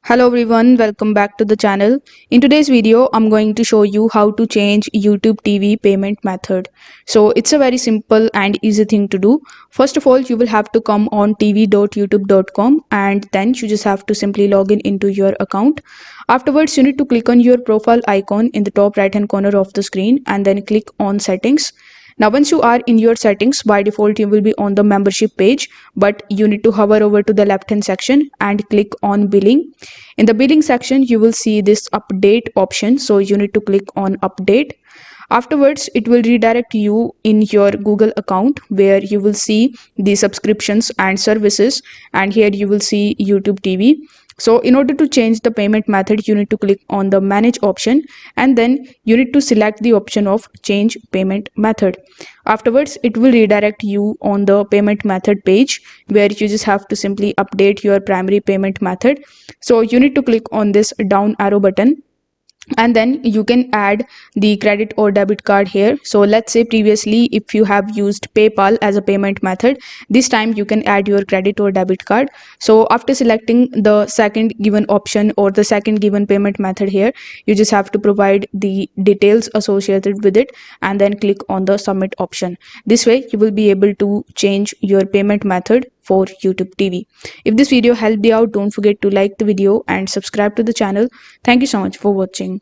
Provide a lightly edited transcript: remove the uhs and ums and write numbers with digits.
Hello everyone, welcome back to the channel. In today's video, I'm going to show you how to change YouTube TV payment method. So it's a very simple and easy thing to do. First of all, you will have to come on tv.youtube.com and then you just have to simply log in into your account. Afterwards, you need to click on your profile icon in the top right hand corner of the screen and then click on settings. Now, once you are in your settings, by default, you will be on the membership page, but you need to hover over to the left hand section and click on billing. In the billing section, you will see this update option. So you need to click on update. Afterwards, it will redirect you in your Google account where you will see the subscriptions and services, and here you will see YouTube TV. So in order to change the payment method, you need to click on the manage option and then you need to select the option of change payment method. Afterwards, it will redirect you on the payment method page where you just have to simply update your primary payment method. So you need to click on this down arrow button and then you can add the credit or debit card here. So let's say previously if you have used PayPal as a payment method, this time you can add your credit or debit card. So after selecting the second given option or the second given payment method here, you just have to provide the details associated with it and then click on the submit option. This way you will be able to change your payment method for YouTube TV. If this video helped you out, don't forget to like the video and subscribe to the channel. Thank you so much for watching.